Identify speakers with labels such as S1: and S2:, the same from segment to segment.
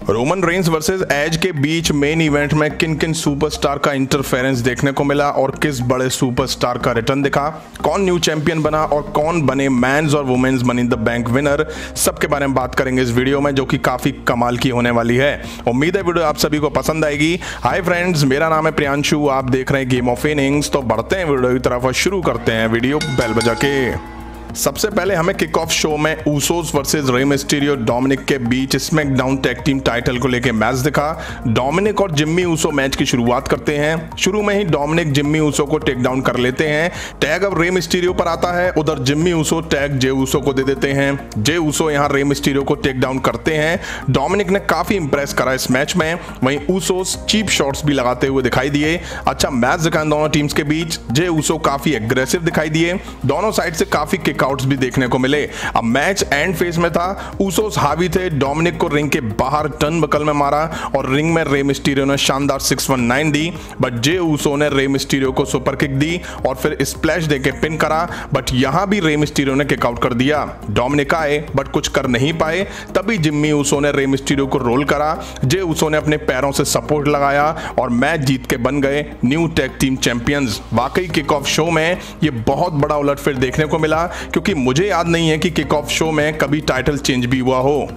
S1: Roman Reigns versus as के बीच main event में किन किन सुपरस्टार का इंटरफेरेंस देखने को मिला और किस बड़े सुपरस्टार का रिटर्न दिखा, कौन न्यू चैंपियन बना और कौन बने मेंस और women's money in the bank winner, सबके बारे में बात करेंगे इस वीडियो में, जो कि काफी कमाल की होने वाली है। उम्मीद है वीडियो आप सभी को पसंद आएगी। हाय फ्रेंड्स, मेरा नाम है प्रियांशु, आप देख रहे हैं गेम ऑफ इनिंग्स। तो बढ़ते हैं वीडियो की तरफ और शुरू करते हैं वीडियो बेल बजा के। सबसे पहले हमें किक ऑफ शो में Usos versus Rey Mysterio Dominik के बीच स्मैकडाउन टैग टीम टाइटल को लेकर मैच दिखा। डोमिनिक और जिम्मी ऊसो मैच की शुरुआत करते हैं। शुरू में ही डोमिनिक जिम्मी ऊसो को टेक डाउन कर लेते हैं। टैग अब रे मिस्टीरियो पर आता है, उधर Jimmy Uso tag Jey Uso को दे देते हैं। जे ऊसो यहां रे मिस्टीरियो को टेक डाउन करते हैं। डोमिनिक ने काफी इंप्रेस करा इस मैच में, वहीं ऊसोस चीप शॉट्स भी लगाते हुए दिखाई दिए। अच्छा मैच दिखा दोनों टीम्स के बीच। जे ऊसो काफी एग्रेसिव दिखाई दिए, दोनों साइड से काफी किक आउट्स भी देखने को मिले। अब मैच एंड फेज में था, ऊसोस हावी थे। डोमिनिक को रिंग के बाहर टर्न बकल में मारा और रिंग में रे मिस्टीरियो ने शानदार 619 दी, बट जे ऊसो ने रे मिस्टीरियो को सुपर किक दी और फिर स्प्लैश देके पिन करा, बट यहां भी रे मिस्टीरियो ने किक आउट कर दिया। डोमिनिक आए बट कुछ कर नहीं पाए, तभी जिम्मी ऊसो ने रे मिस्टीरियो को रोल करा। जे ऊसो ने अपने पैरों से सपोर्ट लगाया और मैच जीत के बन गए न्यू टैग टीम चैंपियंस। वाकई किक ऑफ शो में ये बहुत बड़ा उलटफेर देखने को मिला, क्योंकि मुझे याद नहीं है कि किक ऑफ शो में कभी टाइटल चेंज भी हुआ हो।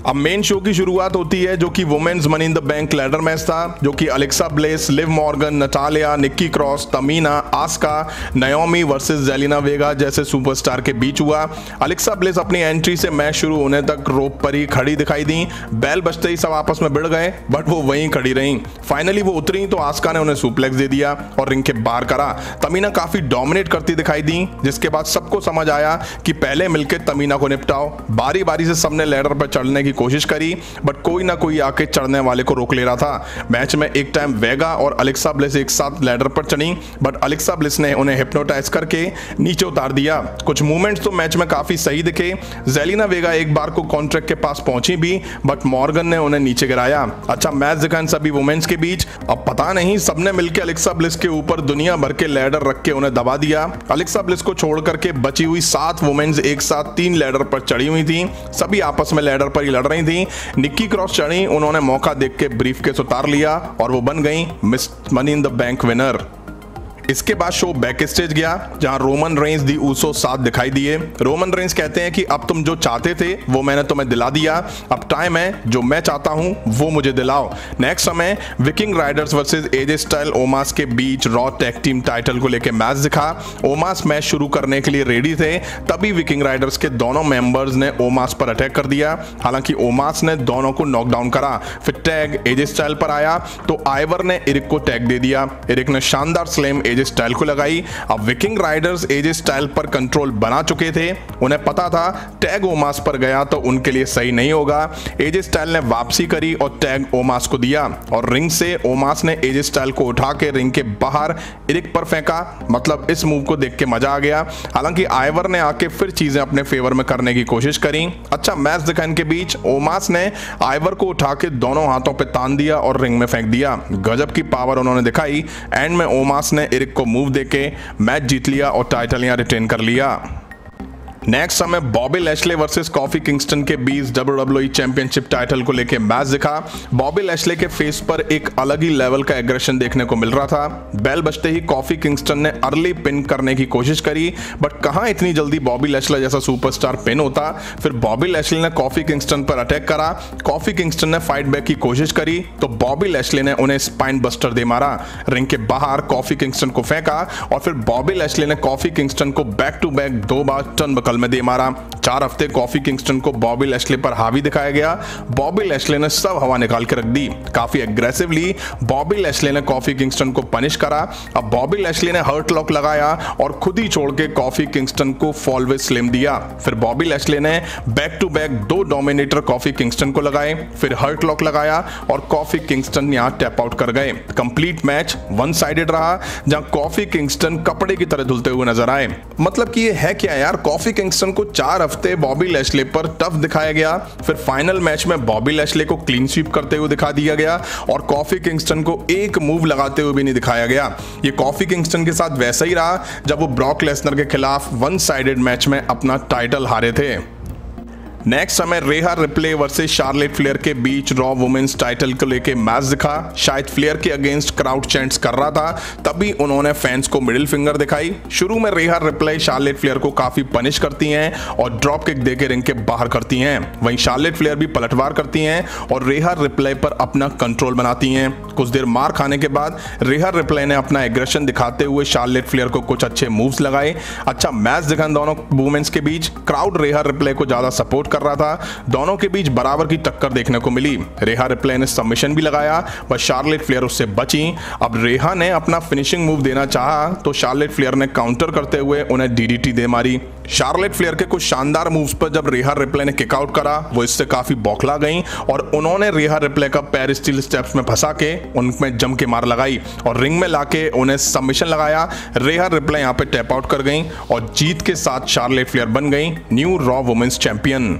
S1: अब मेन शो की शुरुआत होती है, जो कि women's money in the bank ladder match था, जो कि Alexa Bliss, Liv Morgan, Natalya, Nikki Cross, Tamina, Asuka, Naomi versus Zelina Vega जैसे सुपरस्टार के बीच हुआ। अलेक्सा ब्लेस अपनी एंट्री से मैच शुरू होने तक रोप पर ही खड़ी दिखाई दी। बेल बजते ही सब आपस में भिड़ गए, बट वो वहीं खड़ी रहीं। फाइनली वो उतरी तो आस्का ने उन्हें सुप्लेक्स दे दिया और रिंग के बाहर करा। तमीना काफी डोमिनेट करती दिखाई दी, जिसके बाद सबको समझ आया कि पहले मिलकर तमीना को निपटाओ। बारी बारी से सबने लैडर पर चढ़ने की कोशिश करी, बट कोई ना कोई आके चढ़ने वाले को रोक ले रहा था। मैच में एक टाइम वेगा और अलेक्सा ब्लिस एक साथ लैडर पर चढ़ी, बट अलेक्सा ब्लिस ने उन्हें हिप्नोटाइज करके नीचे उतार दिया। कुछ मूवमेंट्स तो मैच में काफी सही दिखे। जेलिना वेगा एक बार को कॉन्ट्रैक्ट के पास पहुंची भी, बट मॉर्गन ने उन्हें नीचे गिराया। अच्छा मैच दिखा इन सभी वुमेन्स के बीच। अब पता नहीं सबने मिलकर अलेक्सा ब्लिस के ऊपर दुनिया भर के लैडर रख के उन्हें दबा दिया। अलेक्सा ब्लिस को छोड़ करके बची हुई 7 वुमेन्स एक साथ 3 लैडर पर चढ़ी हुई थी। सभी आपस में लैडर पर ही लड़ रही थी। निक्की क्रॉस चढ़ी, उन्होंने मौका देख के ब्रीफकेस उतार लिया और वो बन गई miss money in the bank winner. इसके बाद शो बैक स्टेज गया, जहां रोमन रेंस दी ऊसो साथ दिखाई दिए। रोमन रेंस कहते हैं कि अब तुम जो चाहते थे वो मैंने तुम्हें दिला दिया, अब टाइम है जो मैं चाहता हूं वो मुझे दिलाओ। नेक्स्ट समय विकिंग राइडर्स वर्सेस एजे स्टाइल ओमास के बीच रॉ टैग टीम टाइटल को लेकर मैच दिखा। ओमास मैच शुरू करने के लिए रेडी थे, तभी विकिंग राइडर्स के दोनों मेंबर्स ने ओमास पर अटैक कर दिया। हालांकि ओमास ने दोनों को नॉकडाउन करा। फिर टैग एजे स्टाइल पर आया तो आइवर ने एरिक को टैग दे दिया। एरिक ने शानदार स्लैम एजे स्टाइल को लगाई। अब विकिंग राइडर्स एजे स्टाइल पर कंट्रोल बना चुके थे, उन्हें पता था टैग ओमास पर गया तो उनके लिए सही नहीं होगा। एजे स्टाइल ने वापसी करी और टैग ओमास को दिया और रिंग से ओमास ने एजे स्टाइल को उठा के रिंग के बाहर एरिक पर फेंका। मतलब इस मूव को देख के मजा आ गया। हालांकि आइवर ने आके फिर चीजें अपने फेवर में करने की कोशिश करी। अच्छा मैच दिखा इनके बीच। ओमास ने आइवर को उठा के दोनों हाथों पे तान दिया और रिंग में फेंक दिया। गजब की पावर उन्होंने दिखाई। एंड में ओमास ने एरिक को मूव देके मैच जीत लिया और टाइटल यहां रिटेन कर लिया। नेक्स्ट समय बॉबी लैशले वर्सेस कॉफी किंगस्टन के बीच WWE चैंपियनशिप टाइटल को लेकर मैच दिखा। बॉबी लैशले के फेस पर एक अलग ही लेवल का एग्रेशन देखने को मिल रहा था। बेल बजते ही कॉफी किंगस्टन ने अर्ली पिन करने की कोशिश करी, बट कहां इतनी जल्दी बॉबी लैशले जैसा सुपरस्टार पिन होता। फिर बॉबी लैशले ने कॉफी किंगस्टन पर अटैक करा। कॉफी किंगस्टन ने फाइट बैक की कोशिश करी तो बॉबी लैशले ने उन्हें स्पाइन बस्टर दे मारा। रिंग के बाहर कॉफी किंगस्टन को फेंका और फिर बॉबी लैशले ने कॉफी किंगस्टन को बैक टू बैक 2 बार टर्न बकल में दे मारा। 4 हफ्ते कॉफी किंगस्टन को बॉबी लैशले पर हावी दिखाया गया। बॉबी लैशले ने सब हवा निकाल के रख दी। काफी एग्रेसिवली बॉबी लैशले ने कॉफी किंगस्टन को पनिश करा। अब बॉबी लैशले ने हर्ट लॉक लगाया और खुद ही छोड़ के कॉफी किंगस्टन को फॉलवे स्लिम दिया। फिर बॉबी लैशले ने back to back 2 dominator Kofi Kingston को लगाए, फिर हर्ट लॉक लगाया और कॉफी किंगस्टन यहां टैप आउट कर गए। कंप्लीट मैच वन साइडेड रहा, जहां कॉफी किंगस्टन कपड़े की तरह धुलते हुए नजर आए। मतलब कि ये है क्या यार, कॉफी किंगस्टन को 4 हफ्ते बॉबी लैशले पर टफ दिखाया गया, फिर फाइनल मैच में बॉबी लैशले को क्लीन स्वीप करते हुए दिखा दिया गया और कॉफी किंगस्टन को एक मूव लगाते हुए भी नहीं दिखाया गया। ये कॉफी किंगस्टन के साथ वैसा ही रहा जब वो ब्रॉक लेसनर के खिलाफ वन साइडेड मैच में अपना टाइटल हारे थे। नेक्स्ट हमें रेहा रिप्ले वर्सेस शार्लेट फ्लेयर के बीच रॉ वुमेन्स टाइटल को लेके मैच दिखा। शायद फ्लेयर के अगेंस्ट क्राउड चैंट्स कर रहा था, तभी उन्होंने फैंस को मिडिल फिंगर दिखाई। शुरू में रेहा रिप्ले शार्लेट फ्लेयर को काफी पनिश करती हैं और ड्रॉप किक देके रिंग के बाहर करती हैं। वहीं शार्लेट फ्लेयर भी पलटवार करती हैं और रेहा रिप्ले पर अपना कंट्रोल बनाती हैं। कुछ देर मार खाने के बाद रेहा रिप्ले ने अपना एग्रेशन दिखाते हुए शार्लेट फ्लेयर को कुछ अच्छे मूव्स लगाए। अच्छा मैच दिखा दोनों वुमेन्स के बीच। क्राउड रेहा रिप्ले को ज्यादा सपोर्ट कर रहा था। दोनों के बीच बराबर की टक्कर देखने को मिली। रेहा रिप्ले ने सबमिशन भी लगाया, बस शार्लेट फ्लेयर उससे बची। अब रेहा ने अपना फिनिशिंग मूव देना चाहा तो शार्लेट फ्लेयर ने काउंटर करते हुए उन्हें डीडीटी दे मारी। शार्लेट फ्लेयर के कुछ शानदार मूव्स पर जब रेहा रिप्ले ने किकआउट करा, वो इससे काफी बौखला गई और उन्होंने रेहा रिप्ले का पैर स्टील स्टेप्स में फंसा के उनमें जम के मार लगाई और रिंग में लाके उन्हें सबमिशन लगाया। रेहा रिप्ले यहाँ पे टैप आउट कर गई और जीत के साथ शार्लेट फ्लेयर बन गई न्यू रॉ वुमेन्स चैंपियन।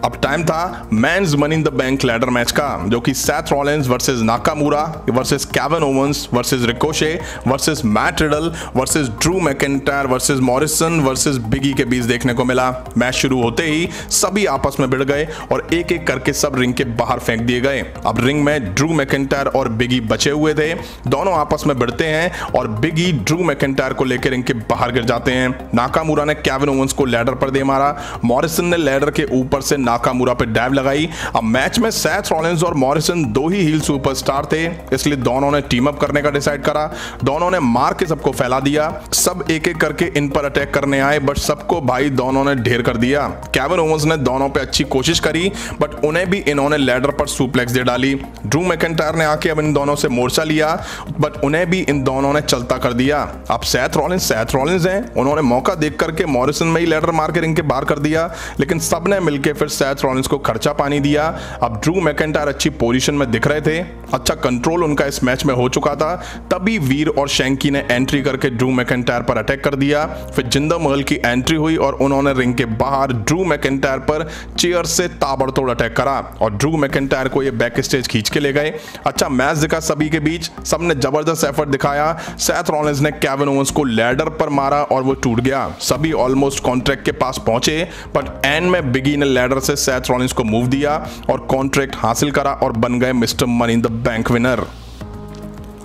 S1: अब टाइम था men's money in the bank ladder match का, जो कि Seth Rollins versus Nakamura versus Kevin Owens versus Ricochet versus Matt Riddle versus Drew McIntyre versus Morrison versus Biggie के बीच देखने को मिला। मैच शुरू होते ही सभी आपस में भिड़ गए और एक एक करके सब रिंग के बाहर फेंक दिए गए। अब रिंग में ड्रू मैकिंटायर और बिगी बचे हुए थे। दोनों आपस में भिड़ते हैं और बिगी ड्रू मैकिंटायर को लेकर रिंग के बाहर गिर जाते हैं। नाकामुरा ने केविन ओवेंस को लैडर पर दे मारा। मॉरिसन ने लैडर के ऊपर से नाकामुरा पे डाइव लगाई। अब मैच में सेथ रॉलिंस और मॉरिसन दो ही हील सुपरस्टार थे, इसलिए दोनों ने टीम अप करने का डिसाइड करा। दोनों ने मार के सबको फैला दिया। सब एक एक करके इन पर अटैक करने आए, बट सबको भाई दोनों ने ढेर कर दिया। केविन ओवेंस ने दोनों पे अच्छी कोशिश करी, बट उन्हें भी इन्होंने लैडर पर सुप्लेक्स दे डाली। ड्रू मैकिंटायर ने आके अब इन दोनों से मोर्चा लिया, बट उन्हें भी इन दोनों ने चलता कर दिया। अब सेथ रॉलिंस हैं, उन्होंने मौका देख करके मॉरिसन में ही लैडर मार के रिंग के बाहर कर दिया, लेकिन सबने मिलकर फिर सेथ रॉलिंस को खर्चा पानी दिया। अब ड्रू मैकिंटायर अच्छी पोजीशन में दिख रहे थे, अच्छा कंट्रोल उनका इस मैच में हो चुका था। तभी वीर और शैंकी ने एंट्री करके ड्रू मैकिंटायर पर अटैक कर दिया। फिर जिंदर महल की एंट्री हुई और उन्होंने रिंग के बाहर ड्रू मैकिंटायर पर चेयर से ताबड़तोड़ अटैक करा और ड्रू मैकिंटायर को ये बैक स्टेज खींच के ले गए। अच्छा मैच दिखा सभी के बीच, सबने जबरदस्त एफर्ट दिखाया। सेथ रॉलिंस ने केविन ओवेंस को लैडर पर मारा और वो टूट गया। सभी ऑलमोस्ट कॉन्ट्रैक्ट के पास पहुंचे, बट एंड में बिगी ने लैडर से सेथ रॉलिंस को मूव दिया और कॉन्ट्रैक्ट हासिल करा और बन गए mister money in the bank winner.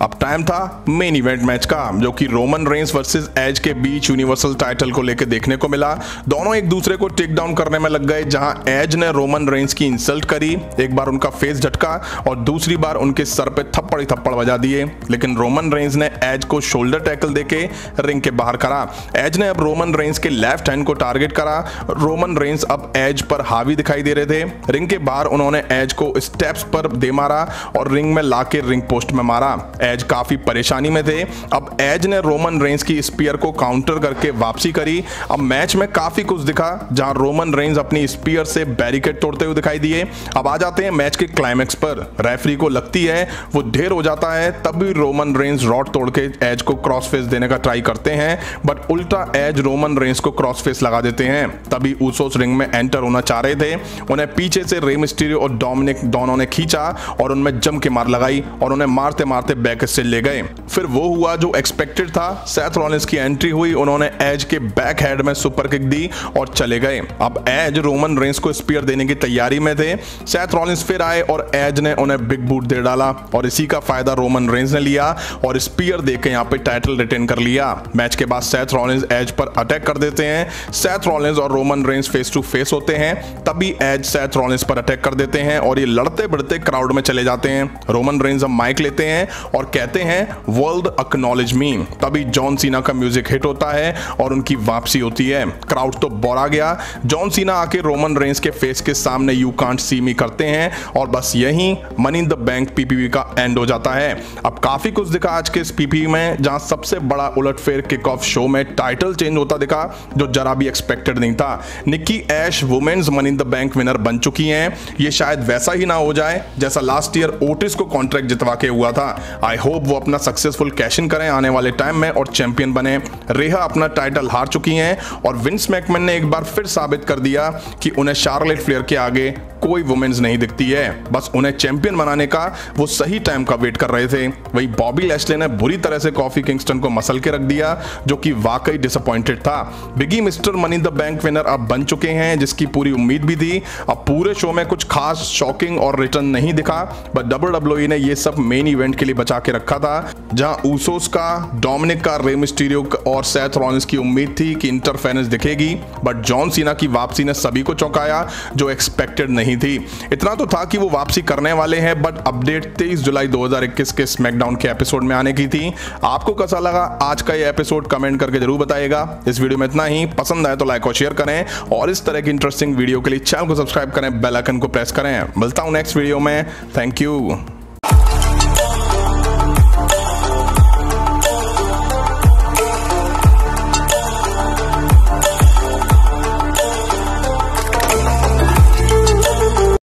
S1: अब टाइम था मेन इवेंट मैच का, जो कि रोमन रेंस वर्सेस एज के बीच यूनिवर्सल टाइटल को लेकर देखने को मिला। दोनों एक दूसरे को टेक डाउन करने में लग गए, जहां एज ने रोमन रेंस की इंसल्ट करी, एक बार उनका फेस झटका और दूसरी बार उनके सर पे थप्पड़ ही थप्पड़ बजा दिए। लेकिन रोमन रेंस ने एज को शोल्डर टैकल देके रिंग के बाहर करा। एज ने अब रोमन रेंस के लेफ्ट हैंड को टारगेट करा। रोमन रेंस अब एज पर हावी दिखाई दे रहे थे। रिंग के बाहर उन्होंने एज को स्टेप्स पर दे मारा और रिंग में लाके रिंग पोस्ट में मारा। एज काफी परेशानी में थे। अब एज ने रोमन रेंस की स्पीयर को काउंटर करके वापसी करी। अब मैच में काफी कुछ दिखा, जहां रोमन रेंस अपनी स्पीयर से बैरिकेड तोड़ते हुए दिखाई दिए। अब आ जाते हैं मैच के क्लाइमैक्स पर। रेफरी को लगती है वो ढेर हो जाता है, तभी रोमन रेंस रॉड तोड़ के एज को क्रॉस फेस देने का ट्राई करते हैं, बट उल्टा एज रोमन रेंस को क्रॉस फेस लगा देते हैं। तभी ऊसोस रिंग में एंटर होना चाह रहे थे। उन्हें पीछे से रे मिस्टीरियो और डोमिनिक दोनों ने खींचा और उनमें जम के मार लगाई और उन्हें मारते मारते बैक से ले गए। फिर वो हुआ जो एक्सपेक्टेड था। सेथ रॉलिंस की एंट्री हुई, उन्होंने एज के बैक हेड में सुपर किक दी और चले गए। अब एज रोमन रेंस को स्पीयर देने की तैयारी में थे। सेथ रॉलिंस फिर आए और एज ने उन्हें बिग बूट दे डाला और इसी का फायदा रोमन रेंस ने लिया और स्पीयर देके यहाँ पे टाइटल रिटेन कर लिया। मैच के बाद सेथ रॉलिंस एज पर अटैक कर देते हैं। सेथ रॉलिंस और Roman Reigns face to face होते हैं, तभी एज सेथ रॉलिंस पर अटैक कर देते हैं और ये लड़ते बढ़ते क्राउड में चले जाते हैं। रोमन रेंस अब माइक लेते हैं और कहते हैं वर्ल्ड एक्नॉलेज मी। तभी जॉन सीना का म्यूजिक हिट होता है और उनकी वापसी होती है। क्राउड तो बोरा गया। जॉन सीना आके रोमन रेंस के फेस के सामने यू कांट सी मी करते हैं और बस यही money in the bank PPV का एंड हो जाता है। अब काफी कुछ दिखा आज के इस पीपीवी में, जहां सबसे बड़ा उलटफेर किक ऑफ शो में टाइटल चेंज होता दिखा, जो जरा भी एक्सपेक्टेड नहीं था। Nikki Ash women's money in the bank winner बन चुकी हैं। ये शायद वैसा ही ना हो जाए जैसा लास्ट ईयर ओटिस को कॉन्ट्रैक्ट जितवा के हुआ था। आई होप वो अपना सक्सेसफुल कैश इन करें आने वाले टाइम में और चैंपियन बने। रेहा अपना टाइटल हार चुकी हैं और विंस मैकमैन ने एक बार फिर साबित कर दिया कि उन्हें शार्लेट फ्लेयर के आगे कोई वुमेन्स नहीं दिखती है, बस उन्हें चैंपियन बनाने का वो सही टाइम का वेट कर रहे थे। वही बॉबी लैशले ने बुरी तरह से कॉफी किंगस्टन को मसल के रख दिया, जो कि वाकई डिसअपॉइंटेड था। Biggie mister money in the bank winner अब बन चुके हैं, जिसकी पूरी उम्मीद भी थी। अब पूरे शो में कुछ खास शॉकिंग और रिटर्न नहीं दिखा, बट WWE ने ये सब मेन इवेंट के लिए बचा के रखा था, जहां ऊसोस का, डोमिनिक का, रे मिस्टीरियो और सेथ रॉलिंस की उम्मीद थी कि इंटरफेरेंस दिखेगी, बट जॉन सीना की वापसी ने सभी को चौंकाया, जो एक्सपेक्टेड नहीं थी। इतना तो था कि वो वापसी करने वाले हैं, बट अपडेट 23 जुलाई 2021 के स्मैकडाउन के एपिसोड में आने की थी। आपको कैसा लगा आज का ये एपिसोड कमेंट करके जरूर बताइएगा। इस वीडियो में इतना ही, पसंद आए तो लाइक और शेयर करें, और इस तरह की इंटरेस्टिंग वीडियो के लिए चैनल को सब्सक्राइब करें, बेल आइकन को प्रेस करें। मिलता हूं नेक्स्ट वीडियो में। Thank you.